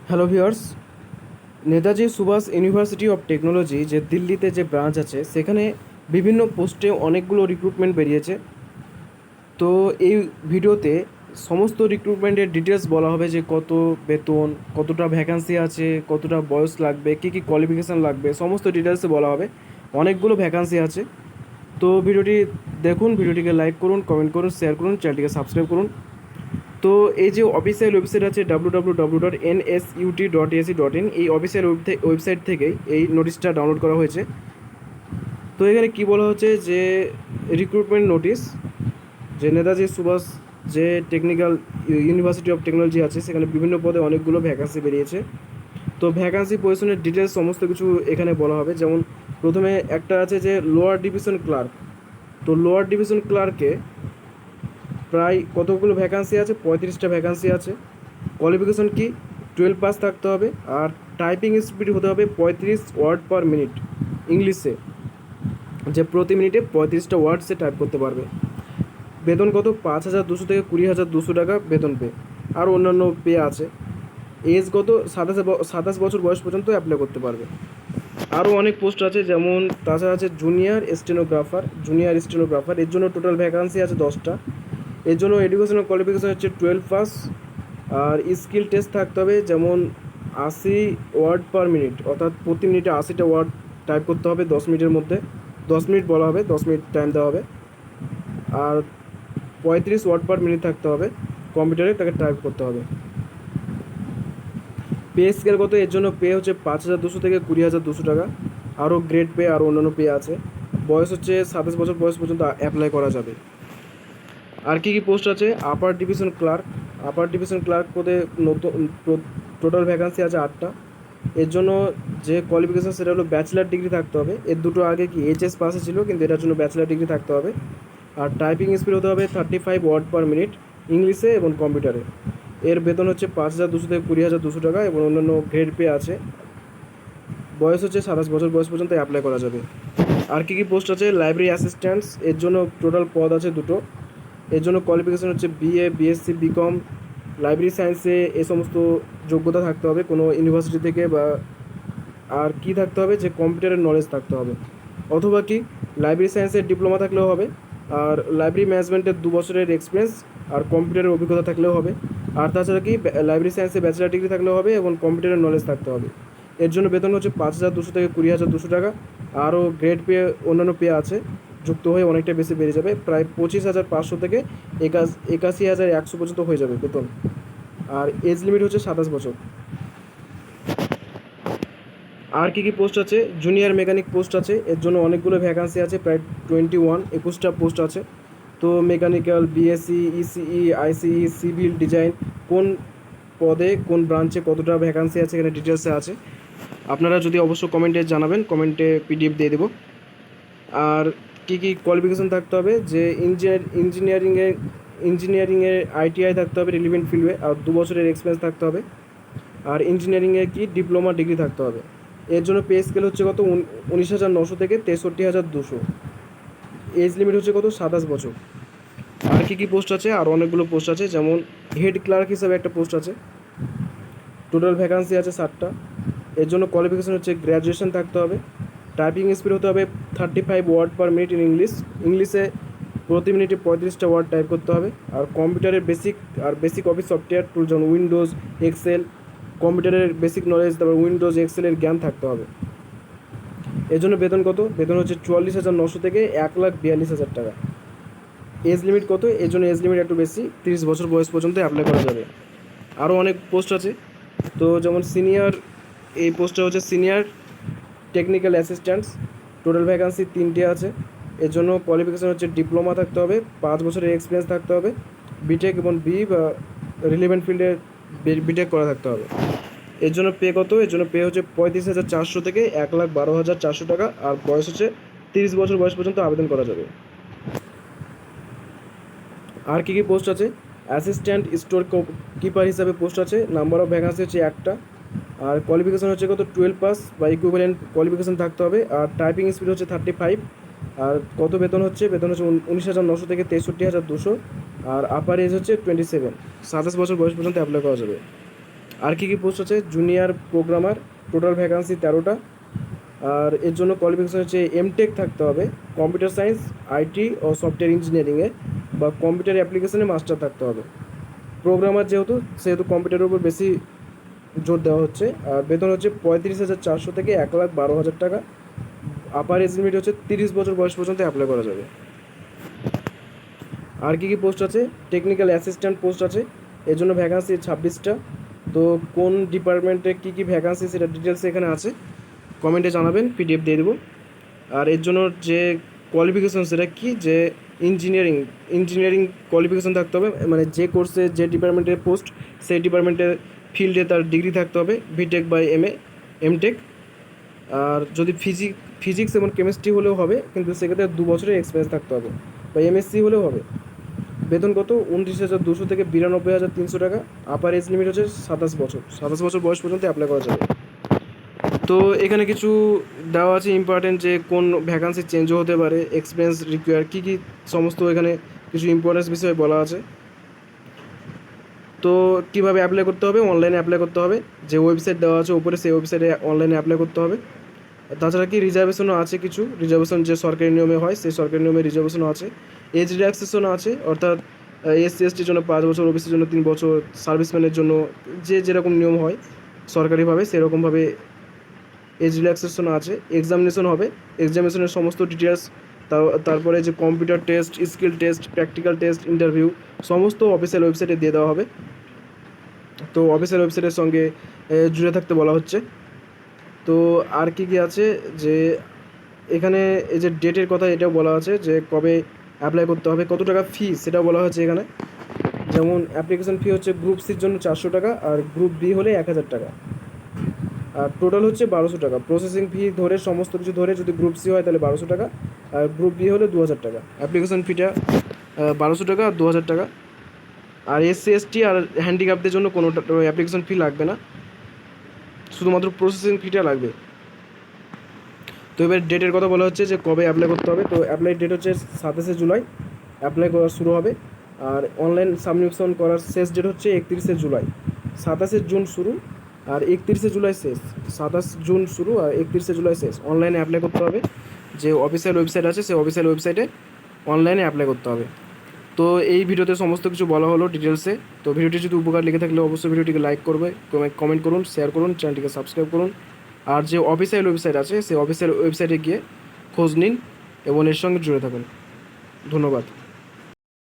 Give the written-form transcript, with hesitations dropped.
Hello viewers, Netaji Subhas university of technology যে দিল্লিতে যে ব্রাঞ্চ আছে সেখানে বিভিন্ন পোস্টে অনেকগুলো রিক্রুটমেন্ট বেরিয়েছে। তো এই ভিডিওতে সমস্ত রিক্রুটমেন্টের ডিটেলস বলা হবে যে কত বেতন, কতটা ভ্যাকান্সি আছে, কতটা বয়স লাগবে, কী কী কোয়ালিফিকেশান লাগবে, সমস্ত ডিটেলসে বলা হবে। অনেকগুলো ভ্যাকান্সি আছে। তো ভিডিওটি দেখুন, ভিডিওটিকে লাইক করুন, কমেন্ট করুন, শেয়ার করুন, চ্যানেলটিকে সাবস্ক্রাইব করুন। তো এই যে অফিসিয়াল ওয়েবসাইট আছে www.nsut.ac.in, এই অফিসিয়াল ওয়েবসাইট থেকেই এই নোটিশটা ডাউনলোড করা হয়েছে। তো এখানে কি বলা হচ্ছে যে রিক্রুটমেন্ট নোটিশ, যে নেতাজি সুভাষ যে টেকনিক্যাল ইউনিভার্সিটি অফ টেকনোলজি আছে সেখানে বিভিন্ন পদে অনেকগুলো ভ্যাকান্সি বেরিয়েছে। তো ভ্যাকান্সি পজিশনের ডিটেলস সমস্ত কিছু এখানে বলা হবে। যেমন প্রথমে একটা আছে যে লোয়ার ডিভিশন ক্লার্ক। তো লোয়ার ডিভিশন ক্লার্কে প্রায় কতগুলো ভ্যাকান্সি আছে, 35টা ভ্যাকান্সি আছে। কোয়ালিফিকেশন কি, 12 পাস থাকতে হবে, আর টাইপিং স্পিড হতে হবে 35 ওয়ার্ড পার মিনিট ইংলিশে, যে প্রতি মিনিটে 35টা ওয়ার্ড সে টাইপ করতে পারবে। বেতন কত, 5,200 থেকে 20,200 টাকা বেতন পে, আর অন্যান্য পে আছে। এজ কত, 27 বছর বয়স পর্যন্ত অ্যাপ্লাই করতে পারবে। আরও অনেক পোস্ট আছে, যেমন তাছাড়া আছে জুনিয়র স্টেনোগ্রাফার, এর জন্য টোটাল ভ্যাকান্সি আছে 10টা। এর জন্য এডুকেশনাল কোয়ালিফিকেশন হচ্ছে 12 পাস, আর স্কিল টেস্ট থাকতে হবে, যেমন 80 ওয়ার্ড পার মিনিট, অর্থাৎ প্রতি মিনিটে 80টা ওয়ার্ড টাইপ করতে হবে 10 মিনিটের মধ্যে। 10 মিনিট বলা হবে, 10 মিনিট টাইম দেওয়া হবে। আর 35 ওয়ার্ড পার মিনিট থাকতে হবে, কম্পিউটারে তাকে টাইপ করতে হবে। পে স্কেল কত, এর জন্য পে হচ্ছে 5,200 থেকে 20,200 টাকা। আরও গ্রেড পে, আরও অন্যান্য পে আছে। বয়স হচ্ছে 27 বছর বয়স পর্যন্ত অ্যাপ্লাই করা যাবে। আর কী কী পোস্ট আছে, আপার ডিভিশন ক্লার্ক পদে নতুন টোটাল ভ্যাকান্সি আছে 8টা। এর জন্য যে কোয়ালিফিকেশান সেটা হলো ব্যাচেলার ডিগ্রি থাকতে হবে। এর দুটো আগে কি এইচএস পাসে ছিল, কিন্তু এটার জন্য ব্যাচেলার ডিগ্রি থাকতে হবে। আর টাইপিং স্পিড হতে হবে 35 ওয়ার্ড পার মিনিট ইংলিশে এবং কম্পিউটারে। এর বেতন হচ্ছে 5,200 থেকে 20,200 টাকা, এবং অন্যান্য গ্রেড পে আছে। বয়স হচ্ছে 27 বছর বয়স পর্যন্ত অ্যাপ্লাই করা যাবে। আর কী কী পোস্ট আছে, লাইব্রেরি অ্যাসিস্ট্যান্টস, এর জন্য টোটাল পদ আছে দুটো। এর জন্য কোয়ালিফিকেশান হচ্ছে বিএ, বিএসসি, বিকম, লাইব্রেরি সায়েন্সে এ সমস্ত যোগ্যতা থাকতে হবে কোনো ইউনিভার্সিটি থেকে, বা আর কি থাকতে হবে, যে কম্পিউটারের নলেজ থাকতে হবে, অথবা কি লাইব্রেরি সায়েন্সের ডিপ্লোমা থাকলেও হবে। আর লাইব্রেরি ম্যানেজমেন্টের 2 বছরের এক্সপিরিয়েন্স আর কম্পিউটারের অভিজ্ঞতা থাকলেও হবে। আর তাছাড়া কি লাইব্রেরি সায়েন্সে ব্যাচেলার ডিগ্রি থাকলেও হবে এবং কম্পিউটারের নলেজ থাকতে হবে। এর জন্য বেতন হচ্ছে 5,200 থেকে 20,200 টাকা। আরও গ্রেড পে, অন্যান্য পে আছে, যুক্ত হয়ে অনেকটা বেশি বেড়ে যাবে, প্রায় 25,500 থেকে 81,100 পর্যন্ত হয়ে যাবে বেতন। আর এজ লিমিট হচ্ছে 27 বছর। আর কী কী পোস্ট আছে, জুনিয়র মেকানিক পোস্ট আছে, এর জন্য অনেকগুলো ভ্যাকান্সি আছে, প্রায় 21টা পোস্ট আছে। তো মেকানিক্যাল, বিএসসি, ইসিই, আইসিই, সিভিল ডিজাইন, কোন পদে কোন ব্রাঞ্চে কতটা ভ্যাকান্সি আছে এখানে ডিটেলসে আছে। আপনারা যদি অবশ্য কমেন্টে জানাবেন, কমেন্টে পিডিএফ দিয়ে দেবো। আর কী কী কোয়ালিফিকেশান থাকতে হবে, যে ইঞ্জিনিয়ারিংয়ে আইটিআই থাকতে হবে রিলিভেন্ট ফিল্ডে, আর 2 বছরের এক্সপিরিয়েন্স থাকতে হবে। আর ইঞ্জিনিয়ারিংয়ে কি ডিপ্লোমা ডিগ্রি থাকতে হবে। এর জন্য পে স্কেল হচ্ছে কত, 19,900 থেকে 63,200। এজ লিমিট হচ্ছে কত, 27 বছর। আর কী কী পোস্ট আছে, আর অনেকগুলো পোস্ট আছে, যেমন হেড ক্লার্ক হিসাবে একটা পোস্ট আছে, টোটাল ভ্যাকান্সি আছে 7টা। এর জন্য কোয়ালিফিকেশান হচ্ছে গ্র্যাজুয়েশন থাকতে হবে। টাইপিং স্পিড হতে হবে 35 ওয়ার্ড পার মিনিট ইন ইংলিশে প্রতি মিনিটে 35টা ওয়ার্ড টাইপ করতে হবে। আর কম্পিউটারের বেসিক অফিস সফটওয়্যার টুল, যেমন উইন্ডোজ, এক্সেল, কম্পিউটারের বেসিক নলেজ, তারপর উইন্ডোজ, এক্সেলের জ্ঞান থাকতে হবে। এর জন্য বেতন কত, বেতন হচ্ছে 44,900 থেকে 1,42,000 টাকা। এজ লিমিট কত, এর জন্য এজ লিমিট একটু বেশি, 30 বছর বয়স পর্যন্ত অ্যাপ্লাই করা যাবে। আরও অনেক পোস্ট আছে। তো যেমন সিনিয়র, এই পোস্টটা হচ্ছে senior technical assistants, total vacancy 3টে আছে। এর জন্য কোয়ালিফিকেশান হচ্ছে ডিপ্লোমা থাকতে হবে, 5 বছরের এক্সপিরিয়েন্স থাকতে হবে, বিটেক এবং বা রিলেভেন্ট ফিল্ডে বিটেক করা থাকতে হবে। এর জন্য পে কত, এর জন্য পে হচ্ছে 35,400 থেকে 1,12,400 টাকা। আর বয়স হচ্ছে 30 বছর বয়স পর্যন্ত আবেদন করা যাবে। আর কী কী পোস্ট আছে, অ্যাসিস্ট্যান্ট স্টোর কিপার হিসাবে পোস্ট আছে, নাম্বার অফ ভ্যাকান্সি হচ্ছে 1টা। আর কোয়ালিফিকেশান হচ্ছে কত, 12 পাস বা ইকুইভ্যালেন্ট কোয়ালিফিকেশান থাকতে হবে। আর টাইপিং স্পিড হচ্ছে 35। আর কত বেতন হচ্ছে, বেতন হচ্ছে 19,900 থেকে 63,200। আর আপার এজ হচ্ছে 27, 27 বছর বয়স পর্যন্ত অ্যাপ্লাই করা যাবে। আর কী কী পোস্ট আছে? জুনিয়র প্রোগ্রামার, টোটাল ভ্যাকান্সি 13টা। আর এর জন্য কোয়ালিফিকেশন হচ্ছে এমটেক থাকতে হবে, কম্পিউটার সায়েন্স, আইটি ও সফটওয়্যার ইঞ্জিনিয়ারিংয়ে বা কম্পিউটার অ্যাপ্লিকেশনে মাস্টার থাকতে হবে। প্রোগ্রামার সেহেতু কম্পিউটারের উপর বেশি জোর দেওয়া হচ্ছে। আর বেতন হচ্ছে 35,400 থেকে 1,12,000 টাকা। আপার এজ লিমিট হচ্ছে 30 বছর বয়স পর্যন্ত অ্যাপ্লাই করা যাবে। আর কী কী পোস্ট আছে? টেকনিক্যাল অ্যাসিস্ট্যান্ট পোস্ট আছে, এর জন্য ভ্যাকান্সি 26টা। তো কোন ডিপার্টমেন্টে কী কী ভ্যাকান্সি সেটা ডিটেলস এখানে আছে, কমেন্টে জানাবেন, পিডিএফ দিয়ে দেবো। আর এর জন্য যে কোয়ালিফিকেশন সেটা কি, যে ইঞ্জিনিয়ারিং কোয়ালিফিকেশন থাকতে হবে, মানে যে কোর্সে যে ডিপার্টমেন্টের পোস্ট সেই ডিপার্টমেন্টের ফিল্ডে তার ডিগ্রি থাকতে হবে, বিটেক বা এমটেক। আর যদি ফিজিক্স এবং কেমিস্ট্রি হলেও হবে, কিন্তু সেক্ষেত্রে 2 বছরের এক্সপিরিয়েন্স থাকতে হবে, বা এমএসসি হলেও হবে। বেতন কত? 29,200 থেকে 92,300 টাকা। আপার এজ লিমিট হচ্ছে 27 বছর বয়স পর্যন্ত অ্যাপ্লাই করা যাবে। তো এখানে কিছু দেওয়া আছে ইম্পর্টেন্ট, যে কোন ভ্যাকান্সি চেঞ্জও হতে পারে, এক্সপিরিয়েন্স রিকোয়ার কী কী সমস্ত এখানে কিছু ইম্পর্টেন্স বিষয়ে বলা আছে। তো কীভাবে অ্যাপ্লাই করতে হবে? অনলাইনে অ্যাপ্লাই করতে হবে, যে ওয়েবসাইট দেওয়া আছে উপরে সেই ওয়েবসাইটে অনলাইনে অ্যাপ্লাই করতে হবে। তাছাড়া কি রিজার্ভেশনও আছে, কিছু রিজার্ভেশন যে সরকারি নিয়মে হয় সেই সরকারি নিয়মে রিজার্ভেশনও আছে। এজ রিল্যাক্সেশনও আছে, অর্থাৎ এসসি এসটির জন্য 5 বছর, ওবিসির জন্য 3 বছর, সার্ভিসম্যানের জন্য যে যেরকম নিয়ম হয় সরকারিভাবে সেরকমভাবে এজ রিল্যাক্সেশন আছে। এক্সামিনেশন হবে, এক্সামিনেশনের সমস্ত ডিটেলস, তারপরে যে computer test, skill test, practical test, interview সমস্ত অফিসিয়াল ওয়েবসাইটে দিয়ে দেওয়া হবে। তো অফিসিয়াল ওয়েবসাইটের সঙ্গে জুড়ে থাকতে বলা হচ্ছে। তো আর কী কী আছে, যে এখানে এই যে ডেটের কথা এটাও বলা আছে, যে কবে অ্যাপ্লাই করতে হবে, কত টাকা ফি সেটাও বলা হচ্ছে এখানে। যেমন অ্যাপ্লিকেশন ফি হচ্ছে গ্রুপ সির জন্য 400 টাকা, আর গ্রুপ বি হলে 1,000 টাকা। আর টোটাল হচ্ছে 1200 টাকা। প্রসেসিং ফি ধরে সমস্ত কিছু ধরে যদি গ্রুপ সি হয় তাহলে 1200 টাকা, আর গ্রুপ বি হলে 2,000 টাকা। অ্যাপ্লিকেশন ফিটা 1200 টাকা আর 2,000 টাকা। আর এসসি এসটি আর হ্যান্ডিক্যাপদের জন্য কোনো অ্যাপ্লিকেশন ফি লাগবে না, শুধুমাত্র প্রসেসিং ফিটা লাগবে। তো এবার ডেটের কথা বলা হচ্ছে, যে কবে অ্যাপ্লাই করতে হবে। তো অ্যাপ্লাই ডেট হচ্ছে 27 জুলাই, অ্যাপ্লাই করা শুরু হবে। আর অনলাইন সাবমিশন করার শেষ ডেট হচ্ছে 31 জুলাই। 27 জুন শুরু আর 31 জুলাই শেষ। 27 জুন শুরু আর 31 জুলাই শেষ। অনলাইনে অ্যাপ্লাই করতে হবে, যে অফিসিয়াল ওয়েবসাইট আছে সেই অফিসিয়াল ওয়েবসাইটে অনলাইনে অ্যাপ্লাই করতে হবে। তো এই ভিডিওতে সমস্ত কিছু বলা হলো ডিটেলসে। তো ভিডিওটি যদি উপকার লেগে থাকলে অবশ্যই ভিডিওটিকে লাইক করবে, কমেন্ট করুন, শেয়ার করুন, চ্যানেলটিকে সাবস্ক্রাইব করুন। আর যে অফিসিয়াল ওয়েবসাইট আছে সেই অফিসিয়াল ওয়েবসাইটে গিয়ে খোঁজ নিন এবং এর সঙ্গে জুড়ে থাকুন। ধন্যবাদ।